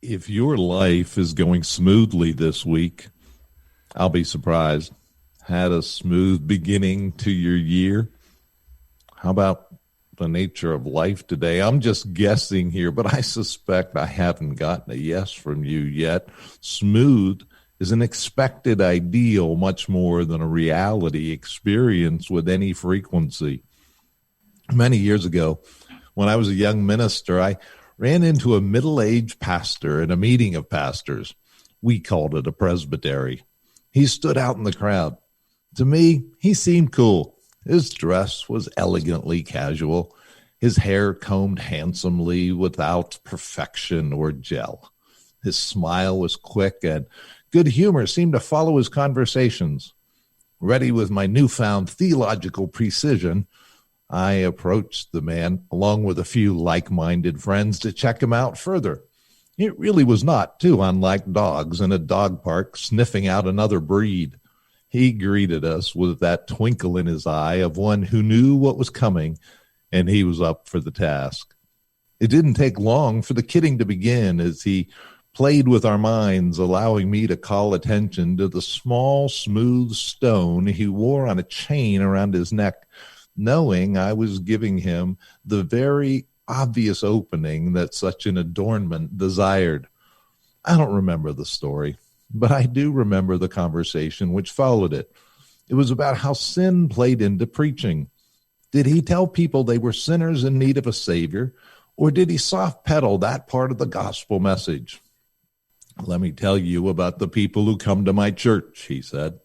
If your life is going smoothly this week, I'll be surprised. Had a smooth beginning to your year? How about the nature of life today? I'm just guessing here, but I suspect I haven't gotten a yes from you yet. Smooth is an expected ideal much more than a reality experience with any frequency. Many years ago, when I was a young minister, I ran into a middle-aged pastor in a meeting of pastors. We called it a presbytery. He stood out in the crowd. To me, he seemed cool. His dress was elegantly casual, his hair combed handsomely without perfection or gel. His smile was quick, and good humor seemed to follow his conversations. Ready with my newfound theological precision, I approached the man, along with a few like-minded friends, to check him out further. It really was not too unlike dogs in a dog park sniffing out another breed. He greeted us with that twinkle in his eye of one who knew what was coming, and he was up for the task. It didn't take long for the kidding to begin as he played with our minds, allowing me to call attention to the small, smooth stone he wore on a chain around his neck, knowing I was giving him the very obvious opening that such an adornment desired. I don't remember the story, but I do remember the conversation which followed it. It was about how sin played into preaching. Did he tell people they were sinners in need of a Savior, or did he soft pedal that part of the gospel message? Let me tell you about the people who come to my church, he said.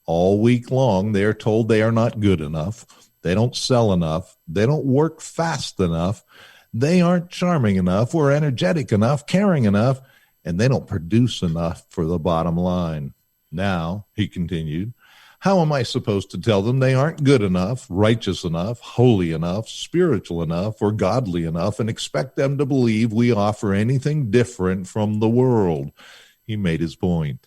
All week long, they are told they are not good enough. They don't sell enough. They don't work fast enough. They aren't charming enough or energetic enough, caring enough, and they don't produce enough for the bottom line. Now, he continued, how am I supposed to tell them they aren't good enough, righteous enough, holy enough, spiritual enough, or godly enough, and expect them to believe we offer anything different from the world? He made his point.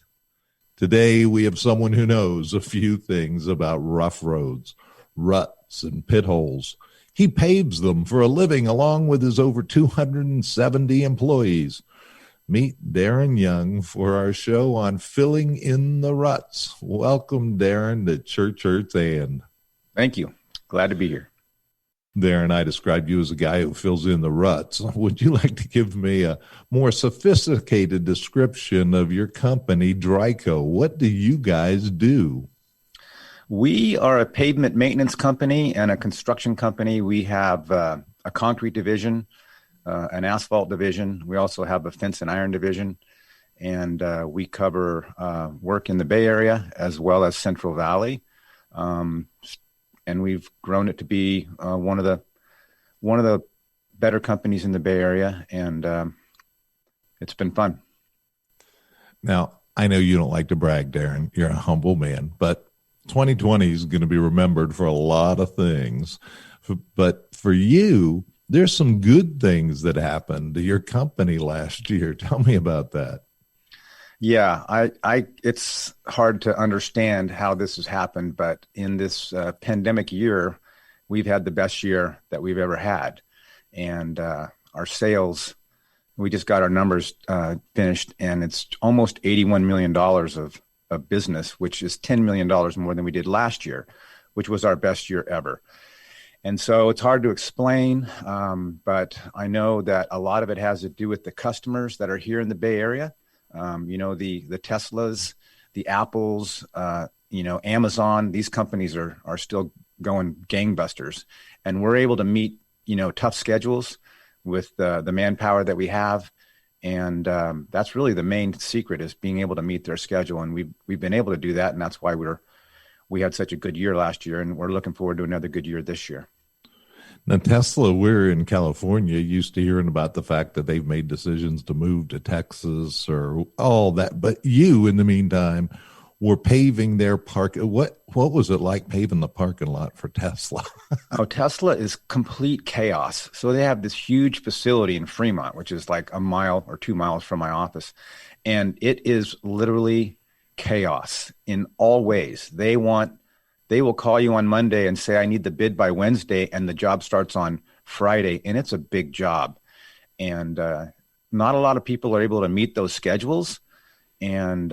Today, we have someone who knows a few things about rough roads, ruts, and pit holes. He paves them for a living along with his over 270 employees. Meet Daren Young for our show on filling in the ruts. Welcome, Daren, to Church Hurts and. Thank you. Glad to be here. Daren, I described you as a guy who fills in the ruts. Would you like to give me a more sophisticated description of your company, Dryco? What do you guys do? We are a pavement maintenance company and a construction company. We have a concrete division, an asphalt division. We also have a fence and iron division, and we cover work in the Bay Area as well as Central Valley. And we've grown it to be one of the better companies in the Bay Area, and it's been fun. Now, I know you don't like to brag, Daren. You're a humble man, but 2020 is going to be remembered for a lot of things. But for you, there's some good things that happened to your company last year. Tell me about that. Yeah, it's hard to understand how this has happened, but in this pandemic year, we've had the best year that we've ever had. And our sales, we just got our numbers finished, and it's almost $81 million of business, which is $10 million more than we did last year, which was our best year ever. And so it's hard to explain, but I know that a lot of it has to do with the customers that are here in the Bay Area. The Teslas, the Apples, Amazon, these companies are still going gangbusters. And we're able to meet, tough schedules with the manpower that we have. And that's really the main secret, is being able to meet their schedule. And we've been able to do that. And that's why we had such a good year last year. And we're looking forward to another good year this year. Now, Tesla, we're in California, used to hearing about the fact that they've made decisions to move to Texas or all that. But you, in the meantime, were paving their park. What was it like paving the parking lot for Tesla? Oh, Tesla is complete chaos. So they have this huge facility in Fremont, which is like a mile or 2 miles from my office. And it is literally chaos in all ways. They will call you on Monday and say, I need the bid by Wednesday, and the job starts on Friday, and it's a big job. And not a lot of people are able to meet those schedules, and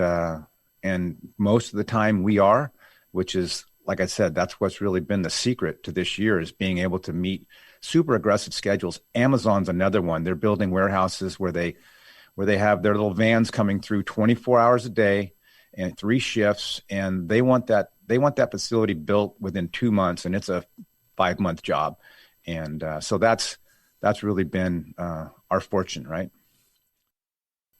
most of the time we are, which is, like I said, that's what's really been the secret to this year, is being able to meet super aggressive schedules. Amazon's another one. They're building warehouses where they have their little vans coming through 24 hours a day and 3 shifts, and they want that facility built within 2 months, and it's a 5-month job. And so that's really been our fortune, right?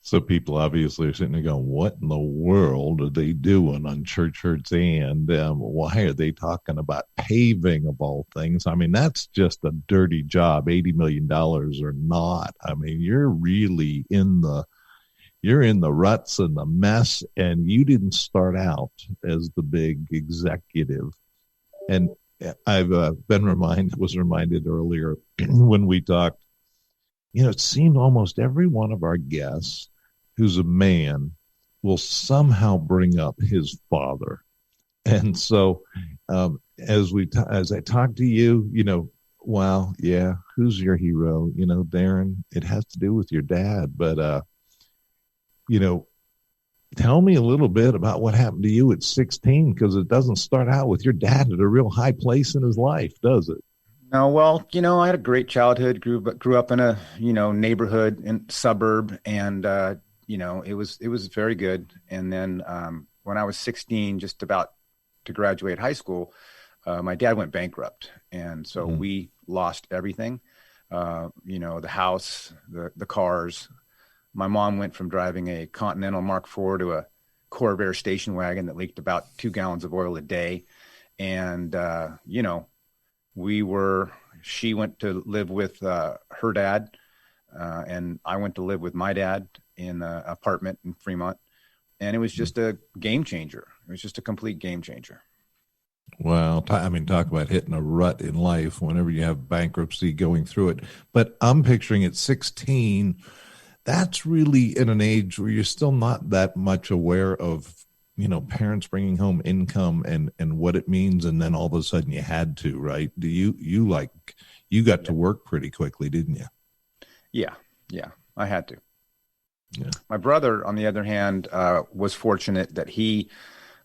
So people obviously are sitting there going, what in the world are they doing on Church Hurts? And why are they talking about paving of all things? I mean, that's just a dirty job, $80 million or not. I mean, you're really in the ruts and the mess, and you didn't start out as the big executive. And I've was reminded earlier when we talked, it seemed almost every one of our guests who's a man will somehow bring up his father. And so as I talk to you, well, yeah, who's your hero? Daren, it has to do with your dad. But, tell me a little bit about what happened to you at 16, because it doesn't start out with your dad at a real high place in his life, does it? No, well, I had a great childhood, grew up in a, neighborhood and suburb, and, it was very good. And then when I was 16, just about to graduate high school, my dad went bankrupt. And so we lost everything, the house, the cars. My mom went from driving a Continental Mark IV to a Corvair station wagon that leaked about 2 gallons of oil a day. And, she went to live with her dad, and I went to live with my dad in an apartment in Fremont. And it was just a game changer. It was just a complete game changer. Well, talk about hitting a rut in life whenever you have bankruptcy going through it. But I'm picturing at 16, that's really in an age where you're still not that much aware of, parents bringing home income and what it means. And then all of a sudden you had to, right? You got to work pretty quickly, didn't you? Yeah, I had to. Yeah. My brother, on the other hand, was fortunate that he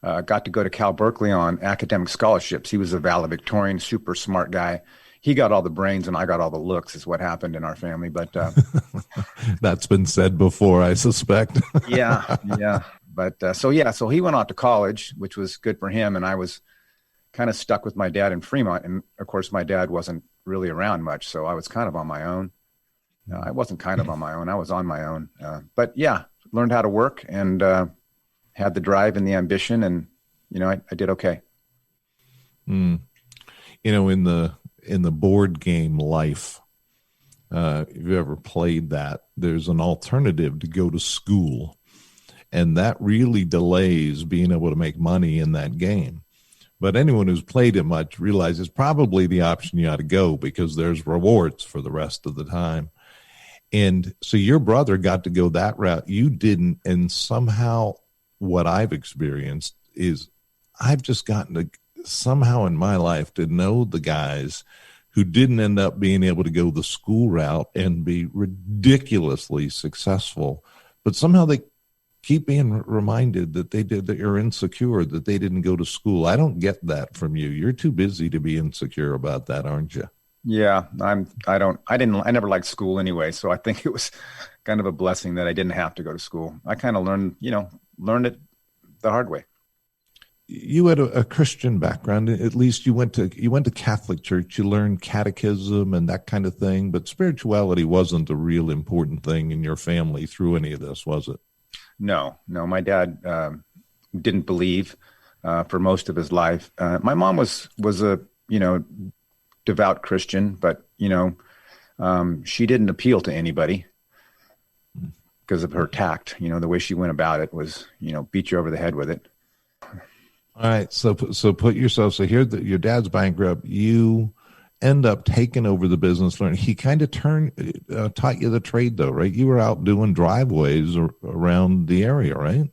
got to go to Cal Berkeley on academic scholarships. He was a valedictorian, super smart guy. He got all the brains and I got all the looks, is what happened in our family. But that's been said before, I suspect. Yeah. But so he went off to college, which was good for him. And I was kind of stuck with my dad in Fremont. And of course, my dad wasn't really around much. So I was kind of on my own. I wasn't kind of on my own. I was on my own. But yeah, learned how to work and had the drive and the ambition. And, I did okay. In the board game life, if you ever played that, there's an alternative to go to school. And that really delays being able to make money in that game. But anyone who's played it much realizes probably the option you ought to go, because there's rewards for the rest of the time. And so your brother got to go that route. You didn't. And somehow what I've experienced is I've just gotten to somehow in my life to know the guys who didn't end up being able to go the school route and be ridiculously successful, but somehow they keep being reminded that you're insecure, that they didn't go to school. I don't get that from you. You're too busy to be insecure about that, aren't you? Yeah, I never liked school anyway. So I think it was kind of a blessing that I didn't have to go to school. I kind of learned it the hard way. You had a Christian background. At least you went to Catholic church. You learned catechism and that kind of thing, but spirituality wasn't a real important thing in your family through any of this, was it? No. My dad didn't believe for most of his life. My mom was a devout Christian, but she didn't appeal to anybody because of her tact. The way she went about it was beat you over the head with it. All right, so put yourself. So here, your dad's bankrupt. You end up taking over the business. He kind of taught you the trade, though, right? You were out doing driveways around the area, right?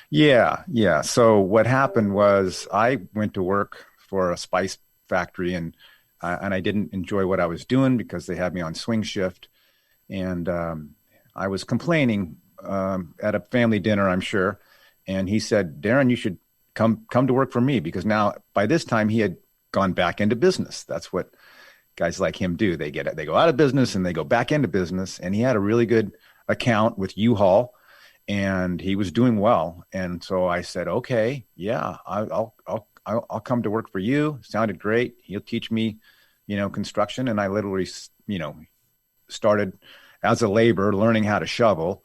Yeah. So what happened was I went to work for a spice factory, and I didn't enjoy what I was doing because they had me on swing shift, and I was complaining at a family dinner, I'm sure. And he said, Daren, you should come to work for me, because now by this time he had gone back into business. That's what guys like him do. They go out of business and they go back into business. And he had a really good account with U-Haul, and he was doing well. And so I said, okay, yeah, I'll come to work for you. Sounded great. He'll teach me, construction. And I literally, started as a laborer, learning how to shovel.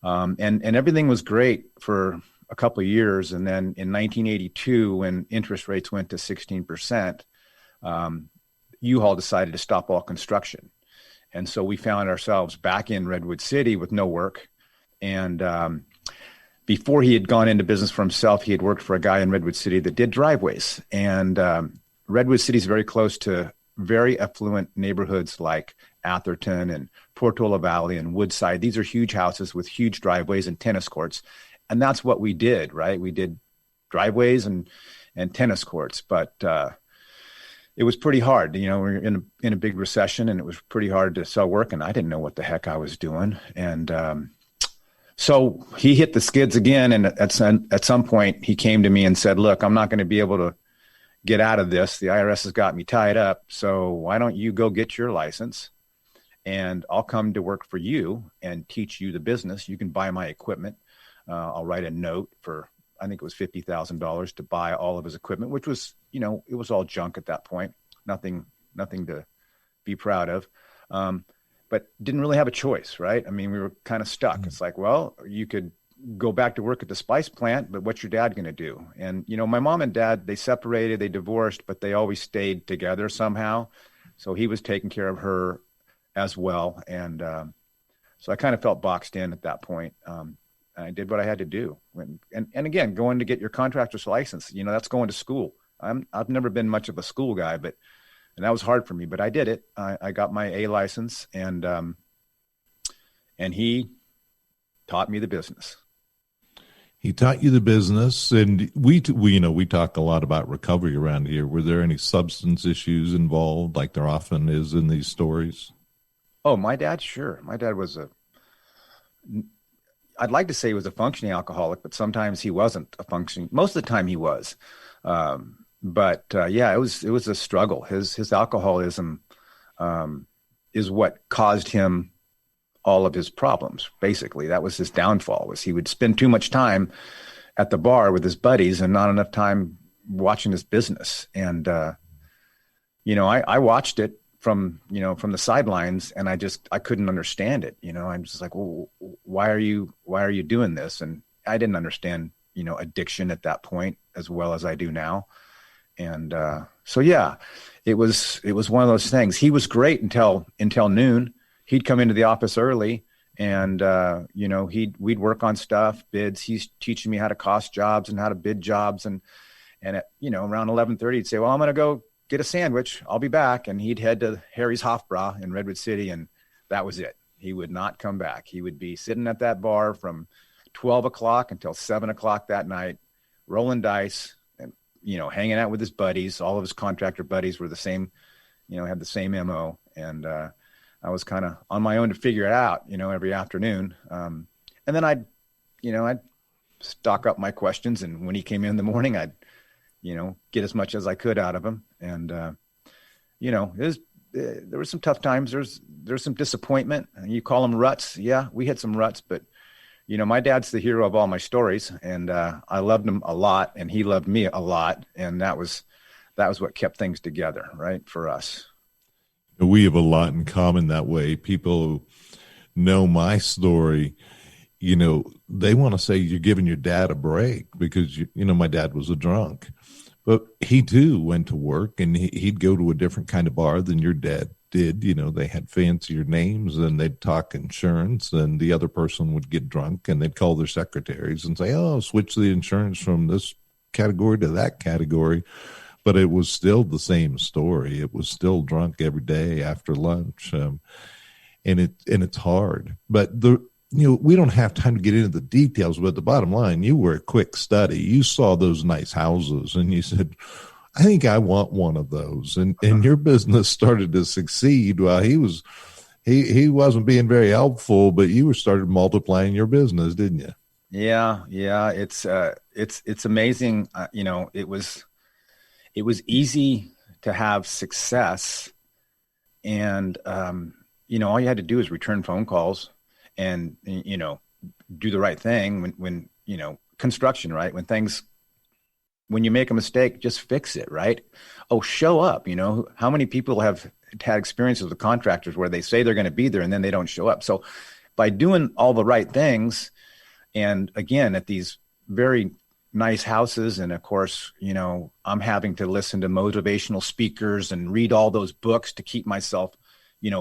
And everything was great for a couple of years. And then in 1982, when interest rates went to 16%, U-Haul decided to stop all construction. And so we found ourselves back in Redwood City with no work. And before he had gone into business for himself, he had worked for a guy in Redwood City that did driveways. And Redwood City is very close to very affluent neighborhoods like Atherton and Portola Valley and Woodside. These are huge houses with huge driveways and tennis courts. And that's what we did, right? We did driveways and tennis courts. But it was pretty hard. We were in a big recession, and it was pretty hard to sell work. And I didn't know what the heck I was doing. And so he hit the skids again. And at some point, he came to me and said, look, I'm not going to be able to get out of this. The IRS has got me tied up. So why don't you go get your license, and I'll come to work for you and teach you the business. You can buy my equipment. I'll write a note for, I think it was $50,000 to buy all of his equipment, which was, it was all junk at that point. Nothing to be proud of. But didn't really have a choice, right? I mean, we were kind of stuck. Mm-hmm. It's like, well, you could go back to work at the spice plant, but what's your dad going to do? And, my mom and dad, they separated, they divorced, but they always stayed together somehow. So he was taking care of her as well. And so I kind of felt boxed in at that point. I did what I had to do. And again, going to get your contractor's license, that's going to school. I've never been much of a school guy, and that was hard for me, but I did it. I got my A license, and he taught me the business. He taught you the business, and we talk a lot about recovery around here. Were there any substance issues involved, like there often is in these stories? Oh, my dad, sure. My dad was I'd like to say he was a functioning alcoholic, but sometimes he wasn't a functioning. Most of the time he was. But it was a struggle. His alcoholism is what caused him all of his problems. Basically, that was his downfall. Was he would spend too much time at the bar with his buddies and not enough time watching his business. And I watched it from the sidelines, and I couldn't understand it. I'm just like, well, why are you doing this? And I didn't understand addiction at that point as well as I do now. And so it was one of those things. He was great until noon. He'd come into the office early, and we'd work on stuff, bids. He's teaching me how to cost jobs and how to bid jobs, and at around 11:30, he'd say, "Well, I'm going to go get a sandwich. I'll be back." And he'd head to Harry's Hofbräu in Redwood City, and that was it. He would not come back. He would be sitting at that bar from 12 o'clock until 7 o'clock that night, rolling dice and hanging out with his buddies. All of his contractor buddies were the same, had the same MO, and I was kind of on my own to figure it out, every afternoon. And then I'd stock up my questions. And when he came in the morning, I'd, get as much as I could out of him. And, there were some tough times. There's some disappointment. You call them ruts. Yeah, we had some ruts, but, my dad's the hero of all my stories. And I loved him a lot, and he loved me a lot. And that was what kept things together, right, for us. We have a lot in common that way. People know my story. They want to say you're giving your dad a break because, my dad was a drunk. But he, too, went to work, and he'd go to a different kind of bar than your dad did. They had fancier names, and they'd talk insurance, and the other person would get drunk, and they'd call their secretaries and say, oh, switch the insurance from this category to that category. But it was still the same story. It was still drunk every day after lunch, and it's hard. But we don't have time to get into the details. But the bottom line, you were a quick study. You saw those nice houses, and you said, "I think I want one of those." And your business started to succeed while he was he wasn't being very helpful, but you were started multiplying your business, didn't you? Yeah. It's amazing. It was easy to have success, and all you had to do is return phone calls and do the right thing when construction, right? When you make a mistake, just fix it, right? Oh, show up. How many people have had experiences with contractors where they say they're going to be there and then they don't show up? So by doing all the right things, and again, at these very nice houses, and of course, I'm having to listen to motivational speakers and read all those books to keep myself,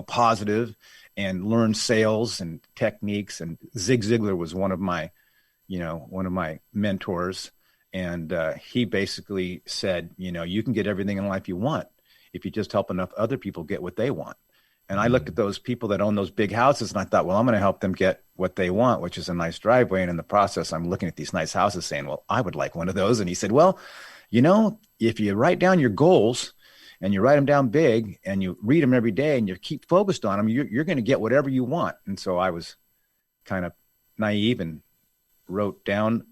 positive, and learn sales and techniques. And Zig Ziglar was one of my mentors. And he basically said, you can get everything in life you want if you just help enough other people get what they want. And I looked at those people that own those big houses and I thought, well, I'm going to help them get what they want, which is a nice driveway. And in the process, I'm looking at these nice houses saying, well, I would like one of those. And he said, well, if you write down your goals and you write them down big and you read them every day and you keep focused on them, you're going to get whatever you want. And so I was kind of naive and wrote down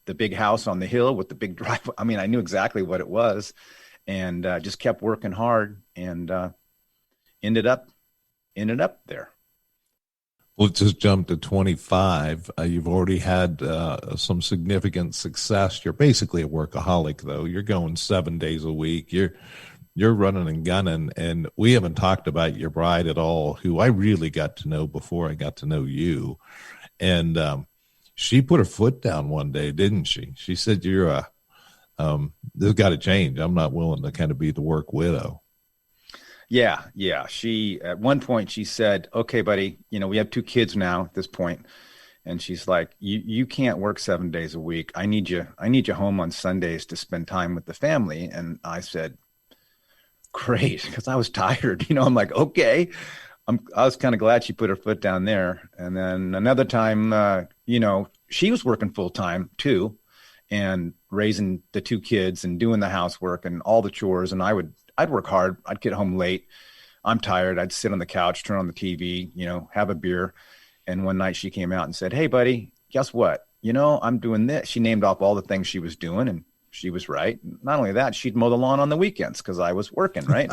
the big house on the hill with the big driveway. I mean, I knew exactly what it was, and just kept working hard, and ended up there. Let's just jump to 25. You've already had some significant success. You're basically a workaholic, though. You're going 7 days a week. You're running and gunning, and we haven't talked about your bride at all, who I really got to know before I got to know you. And she put her foot down one day, didn't she? She said, this got to change. I'm not willing to kind of be the work widow. Yeah. She, at one point she said, okay, buddy, we have 2 kids now at this point. And she's like, you can't work 7 days a week. I need you home on Sundays to spend time with the family. And I said, great. Cause I was tired, I'm like, okay. I was kind of glad she put her foot down there. And then another time, she was working full time too, and raising the 2 kids and doing the housework and all the chores. And I'd work hard. I'd get home late. I'm tired. I'd sit on the couch, turn on the TV, have a beer. And one night she came out and said, hey buddy, guess what? I'm doing this. She named off all the things she was doing, and she was right. Not only that, she'd mow the lawn on the weekends because I was working, right?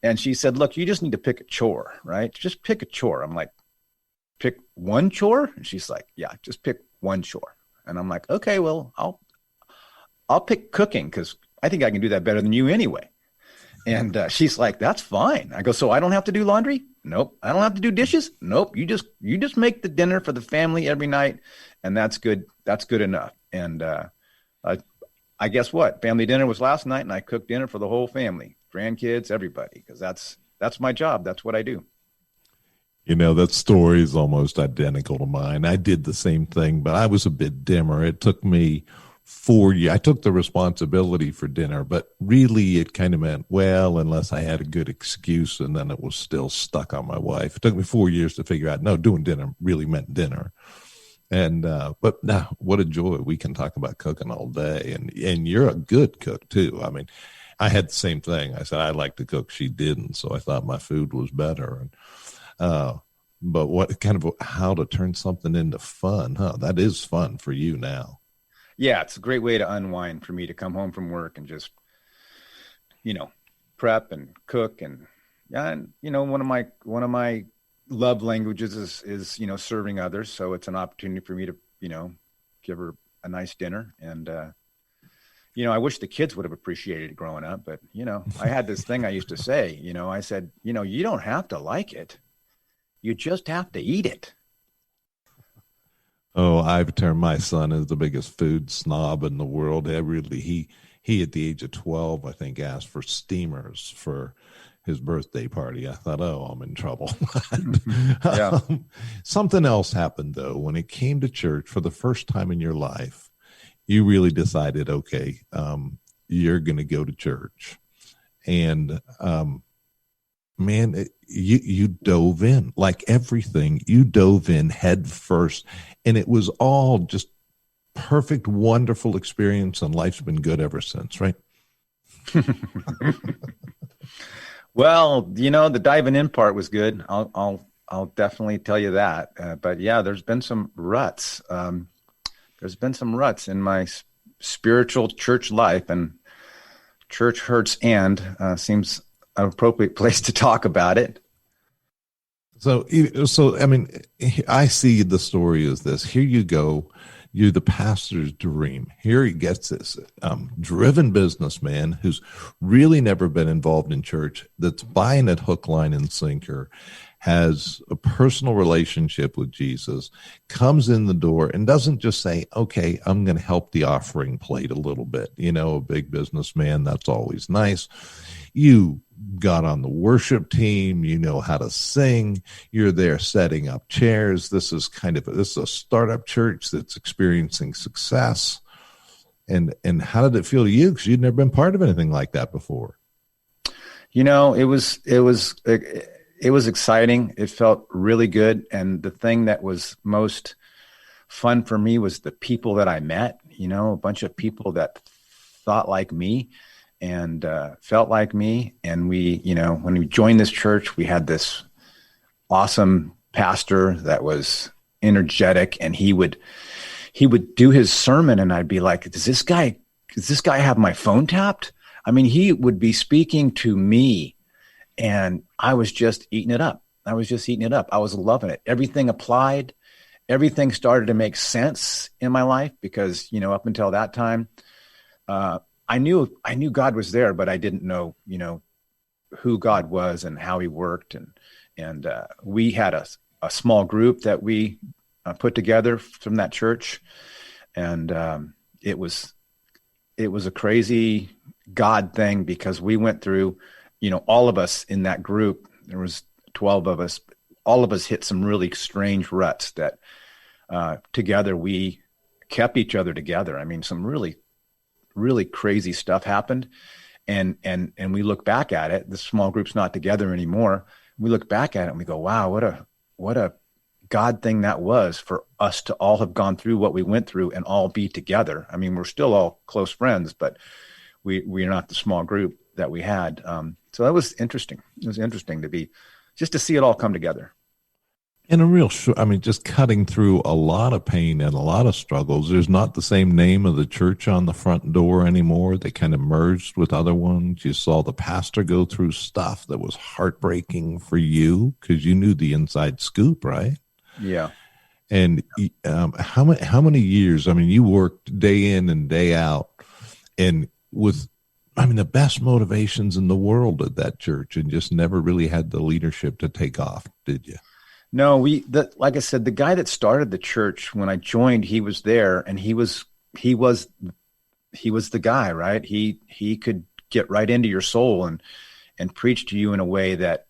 And she said, look, you just need to pick a chore, right? Just pick a chore. I'm like, pick one chore? And she's like, yeah, just pick one chore. And I'm like, okay, well, I'll pick cooking because I think I can do that better than you anyway. And she's like, that's fine. I go, so I don't have to do laundry? Nope. I don't have to do dishes? Nope. You just make the dinner for the family every night. And that's good. That's good enough. And I guess what? Family dinner was last night, and I cooked dinner for the whole family. Grandkids, everybody, because that's my job. That's what I do. That story is almost identical to mine. I did the same thing, but I was a bit dimmer. It took me 4 years. I took the responsibility for dinner, but really it kind of meant, well, unless I had a good excuse, and then it was still stuck on my wife. It took me 4 years to figure out, no, doing dinner really meant dinner. And, but now what a joy. We can talk about cooking all day, and you're a good cook too. I mean, I had the same thing. I said, I like to cook. She didn't. So I thought my food was better. And, but what kind of, how to turn something into fun, huh? That is fun for you now. Yeah. It's a great way to unwind for me to come home from work and just, prep and cook. And one of my love languages is, serving others. So it's an opportunity for me to, give her a nice dinner. And, I wish the kids would have appreciated it growing up, but, I had this thing I used to say, I said, you don't have to like it. You just have to eat it. Oh, I've turned my son as the biggest food snob in the world. He at the age of 12, I think, asked for steamers for his birthday party. I thought, oh, I'm in trouble. Yeah. Something else happened, though. When it came to church for the first time in your life, you really decided, okay, you're going to go to church. And, man, you dove in like everything. You dove in head first, and it was all just perfect, wonderful experience, and life's been good ever since, right? Well, the diving in part was good. I'll definitely tell you that. But yeah, there's been some ruts. There's been some ruts in my spiritual church life, and church hurts and seems an appropriate place to talk about it. So I mean, I see the story as this. Here you go. You're the pastor's dream. Here he gets this driven businessman who's really never been involved in church, that's buying it hook, line, and sinker, has a personal relationship with Jesus, comes in the door and doesn't just say, okay, I'm going to help the offering plate a little bit. A big businessman, that's always nice. You got on the worship team, you know how to sing, you're there setting up chairs. This is a startup church that's experiencing success. And how did it feel to you? Because you'd never been part of anything like that before. It was exciting. It felt really good. And the thing that was most fun for me was the people that I met, a bunch of people that thought like me and felt like me. And we, when we joined this church, we had this awesome pastor that was energetic, and he would do his sermon, and I'd be like, does this guy have my phone tapped? I mean, he would be speaking to me, and I was just eating it up. I was loving it. Everything applied. Everything started to make sense in my life because, up until that time, I knew God was there, but I didn't know, who God was and how he worked. And we had a small group that we put together from that church. And it was a crazy God thing because we went through, all of us in that group, there was 12 of us, all of us hit some really strange ruts that together we kept each other together. I mean, some really, really crazy stuff happened. And we look back at it, the small group's not together anymore. We look back at it and we go, wow, what a God thing that was for us to all have gone through what we went through and all be together. I mean, we're still all close friends, but we're not the small group that we had. So that was interesting. It was interesting to see it all come together. And just cutting through a lot of pain and a lot of struggles. There's not the same name of the church on the front door anymore. They kind of merged with other ones. You saw the pastor go through stuff that was heartbreaking for you because you knew the inside scoop, right? Yeah. And how many years? I mean, you worked day in and day out, and with the best motivations in the world at that church, and just never really had the leadership to take off, did you? No, like I said, the guy that started the church when I joined, he was there, and he was the guy, right? He could get right into your soul and preach to you in a way that,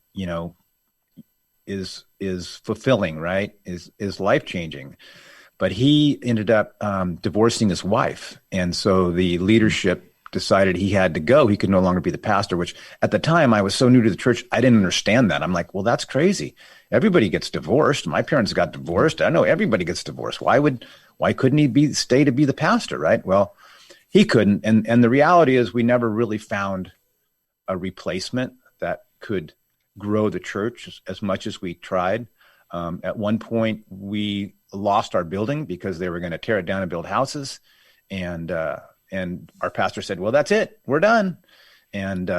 is fulfilling, right? Is life-changing. But he ended up divorcing his wife. And so the leadership decided he had to go. He could no longer be the pastor, which at the time I was so new to the church, I didn't understand that. I'm like, well, that's crazy. Everybody gets divorced. My parents got divorced. I know everybody gets divorced. Why couldn't he stay to be the pastor, right? Well, he couldn't. And the reality is we never really found a replacement that could grow the church as much as we tried. At one point, we lost our building because they were going to tear it down and build houses. And our pastor said, well, that's it. We're done. And,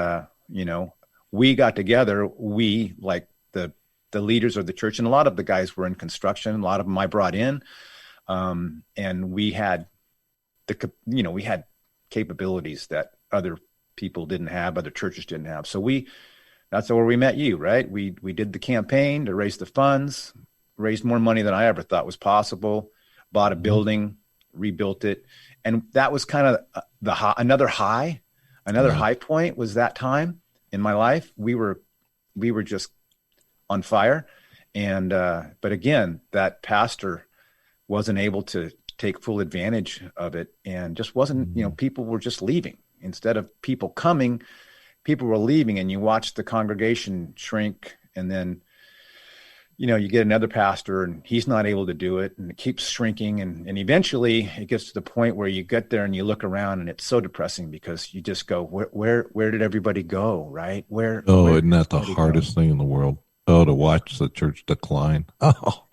we got together, like the leaders of the church, and a lot of the guys were in construction. A lot of them I brought in. And we had we had capabilities that other people didn't have, other churches didn't have. So that's where we met you, right? We did the campaign to raise the funds, raised more money than I ever thought was possible, bought a building, rebuilt it. And that was kind of another high point was that time in my life. We were just on fire. And, but again, that pastor wasn't able to take full advantage of it, and just wasn't, people were just leaving instead of people coming, people were leaving, and you watch the congregation shrink. And then, you get another pastor and he's not able to do it, and it keeps shrinking. And eventually it gets to the point where you get there and you look around and it's so depressing because you just go, where did everybody go? Right. Oh, Where isn't that did the everybody go? hardest thing in the world? Oh, to watch the church decline. Oh,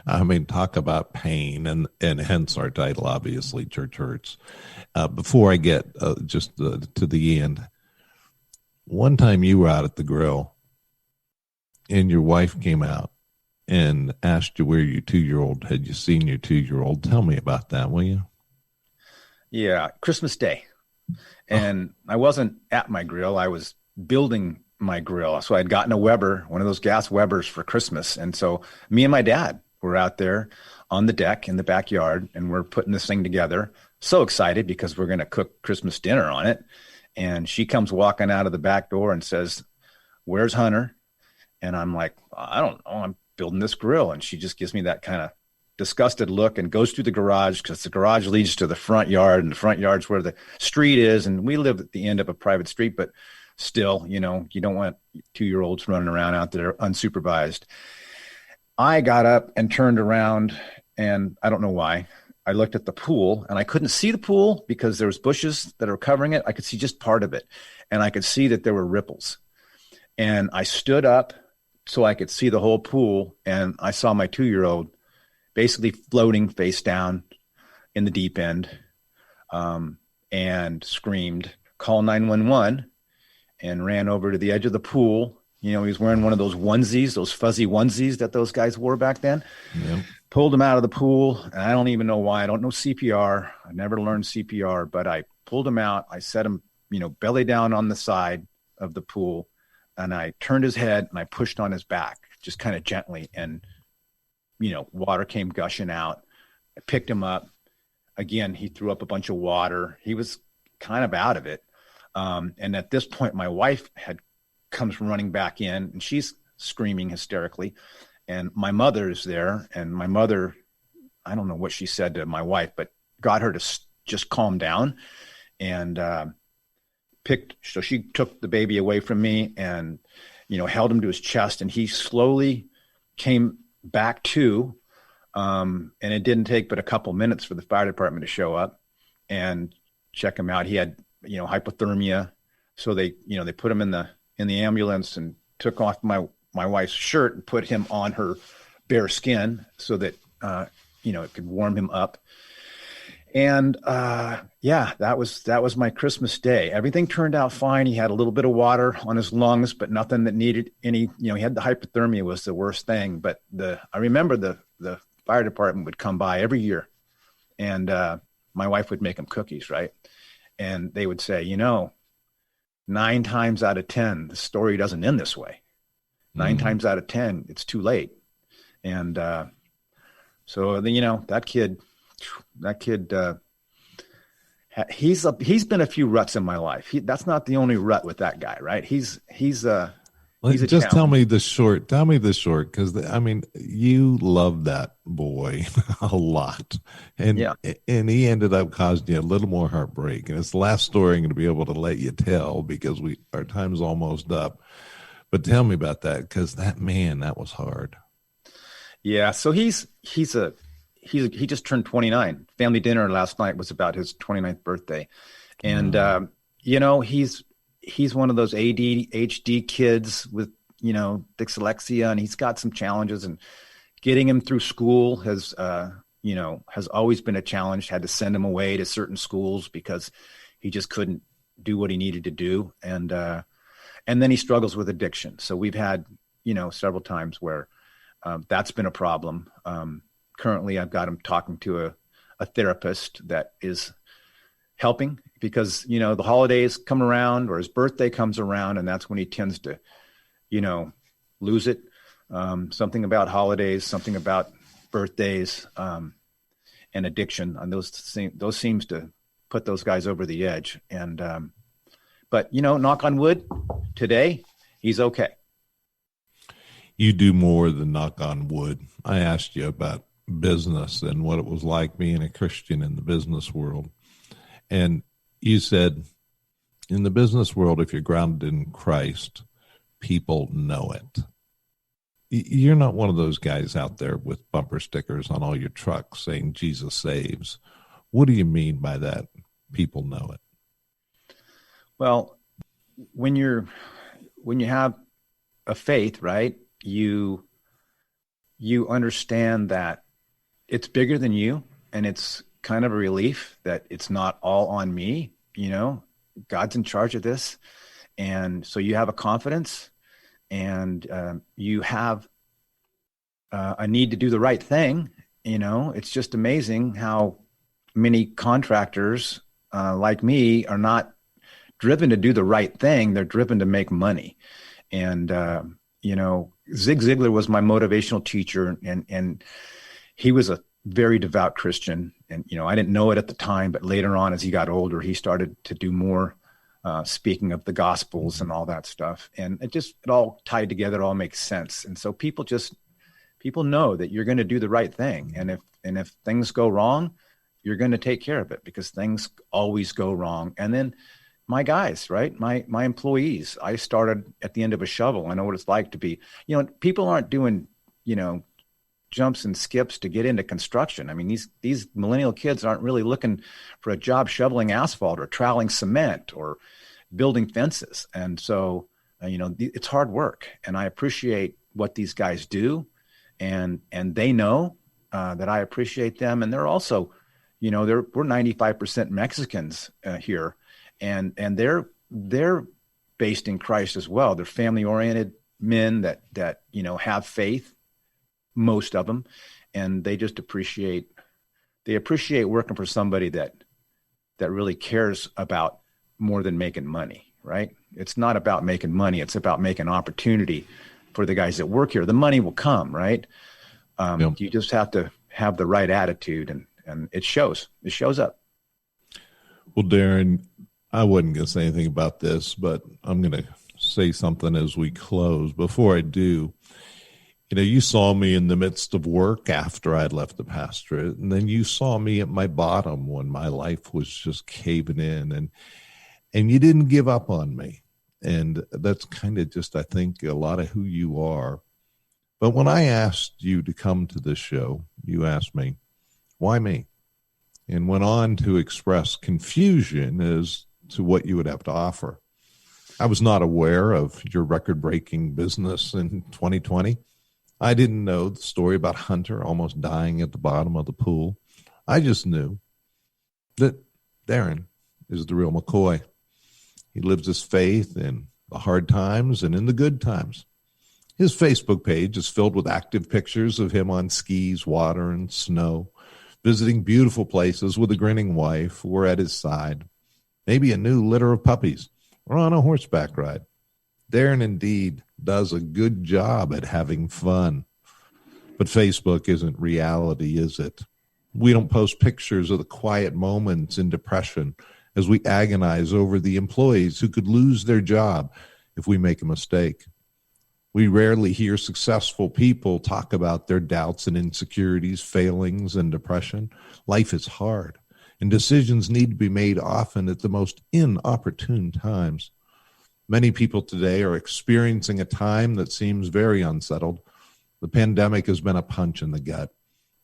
I mean, talk about pain, and hence our title, obviously, Church Hurts. Before I get to the end, one time you were out at the grill and your wife came out and asked you where your 2-year-old, had you seen your 2-year-old? Tell me about that, will you? Yeah. Christmas Day. Oh, And I wasn't at my grill. I was building my grill. So I'd gotten a Weber, one of those gas Webers for Christmas. And so me and my dad were out there on the deck in the backyard and we're putting this thing together. So excited because we're going to cook Christmas dinner on it. And she comes walking out of the back door and says, "Where's Hunter?" And I'm like, "I don't know. I'm building this grill." And she just gives me that kind of disgusted look and goes through the garage, because the garage leads to the front yard, and the front yard's where the street is. And we live at the end of a private street, but still, you don't want 2-year-olds running around out there unsupervised. I got up and turned around, and I don't know why. I looked at the pool and I couldn't see the pool because there was bushes that are covering it. I could see just part of it, and I could see that there were ripples. And I stood up so I could see the whole pool, and I saw my 2-year-old basically floating face down in the deep end, and screamed, "Call 911," and ran over to the edge of the pool. He was wearing one of those onesies, those fuzzy onesies that those guys wore back then. yeah. Pulled him out of the pool. And I don't even know why. I don't know CPR. I never learned CPR, but I pulled him out. I set him, belly down on the side of the pool, and I turned his head and I pushed on his back just kind of gently. And water came gushing out. I picked him up. Again, he threw up a bunch of water. He was kind of out of it. And at this point, my wife comes running back in, and she's screaming hysterically. And my mother is there. And my mother, I don't know what she said to my wife, but got her to just calm down. And so she took the baby away from me and, held him to his chest. And he slowly came back to, and it didn't take but a couple minutes for the fire department to show up and check him out. He had, hypothermia. So they put him in the ambulance and took off my wife's shirt and put him on her bare skin so that, it could warm him up. And, that was my Christmas Day. Everything turned out fine. He had a little bit of water on his lungs, but nothing that needed any, he had the hypothermia was the worst thing. But I remember the fire department would come by every year, and, my wife would make them cookies. Right. And they would say, 9 times out of 10, the story doesn't end this way. 9 times out of 10, it's too late. And, so then, that kid, he's been a few ruts in my life. That's not the only rut with that guy, right? He's a Just tell challenge. me the short. Tell me the short, because you love that boy a lot, and Yeah. he ended up causing you a little more heartbreak. And it's the last story I'm going to be able to let you tell because our time's almost up. But tell me about that, because that was hard. Yeah. So he just turned 29. Family dinner last night was about his 29th birthday. And, he's one of those ADHD kids with, dyslexia, and he's got some challenges, and getting him through school has always been a challenge. Had to send him away to certain schools because he just couldn't do what he needed to do. And then he struggles with addiction. So we've had, several times where that's been a problem. Currently I've got him talking to a therapist that is helping because, the holidays come around or his birthday comes around, and that's when he tends to, lose it. Something about holidays, something about birthdays, and addiction, and those seems to put those guys over the edge. And, but knock on wood, today he's okay. You do more than knock on wood. I asked you about business and what it was like being a Christian in the business world. And you said, in the business world, if you're grounded in Christ, people know it. You're not one of those guys out there with bumper stickers on all your trucks saying Jesus saves. What do you mean by that? People know it. Well, when you have a faith, right, you understand that it's bigger than you, and it's kind of a relief that it's not all on me. God's in charge of this. And so you have a confidence, and you have a need to do the right thing. It's just amazing how many contractors like me are not driven to do the right thing. They're driven to make money. And, Zig Ziglar was my motivational teacher, and he was a very devout Christian. And, I didn't know it at the time, but later on, as he got older, he started to do more speaking of the Gospels and all that stuff. And it all tied together, it all makes sense. And so people know that you're going to do the right thing. And if things go wrong, you're going to take care of it, because things always go wrong. And then my guys, right? My employees, I started at the end of a shovel. I know what it's like to be, people aren't doing, jumps and skips to get into construction. I mean, these millennial kids aren't really looking for a job shoveling asphalt or troweling cement or building fences. And so, it's hard work, and I appreciate what these guys do. And they know that I appreciate them. And they're also, we're 95% Mexicans here, and they're based in Christ as well. They're family oriented men that have faith, most of them, and they just appreciate working for somebody that really cares about more than making money, right? It's not about making money. It's about making opportunity for the guys that work here. The money will come, right? Yep. You just have to have the right attitude, and it shows. It shows up. Well, Daren, I wasn't going to say anything about this, but I'm going to say something as we close. Before I do, you saw me in the midst of work after I'd left the pastorate, and then you saw me at my bottom when my life was just caving in, and you didn't give up on me. And that's kind of just, I think, a lot of who you are. But when I asked you to come to this show, you asked me, why me? And went on to express confusion as to what you would have to offer. I was not aware of your record-breaking business in 2020. I didn't know the story about Hunter almost dying at the bottom of the pool. I just knew that Daren is the real McCoy. He lives his faith in the hard times and in the good times. His Facebook page is filled with active pictures of him on skis, water, and snow, visiting beautiful places with a grinning wife or at his side, maybe a new litter of puppies, or on a horseback ride. Daren indeed does a good job at having fun. But Facebook isn't reality, is it? We don't post pictures of the quiet moments in depression as we agonize over the employees who could lose their job if we make a mistake. We rarely hear successful people talk about their doubts and insecurities, failings, and depression. Life is hard, and decisions need to be made often at the most inopportune times. Many people today are experiencing a time that seems very unsettled. The pandemic has been a punch in the gut.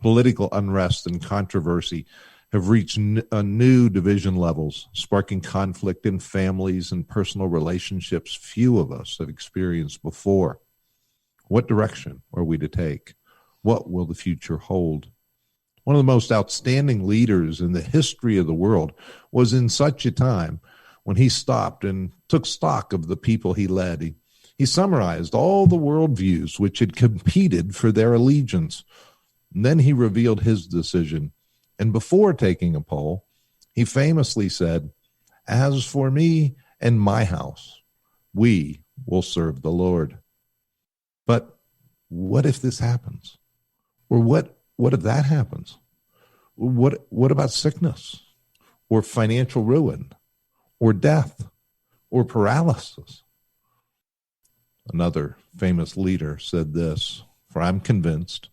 Political unrest and controversy have reached new division levels, sparking conflict in families and personal relationships few of us have experienced before. What direction are we to take? What will the future hold? One of the most outstanding leaders in the history of the world was in such a time when he stopped and took stock of the people he led. He summarized all the worldviews which had competed for their allegiance. And then he revealed his decision. And before taking a poll, he famously said, "As for me and my house, we will serve the Lord." But what if this happens? Or what if that happens? What about sickness or financial ruin or death or paralysis? Another famous leader said this, "For I'm convinced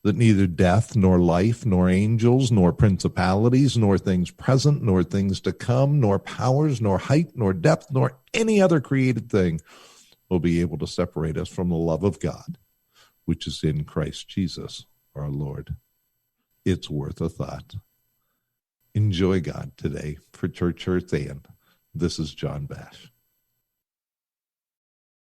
that neither death, nor life, nor angels, nor principalities, nor things present, nor things to come, nor powers, nor height, nor depth, nor any other created thing will be able to separate us from the love of God, which is in Christ Jesus our Lord. It's worth a thought. Enjoy God today. For Church Earth and this is John Bash.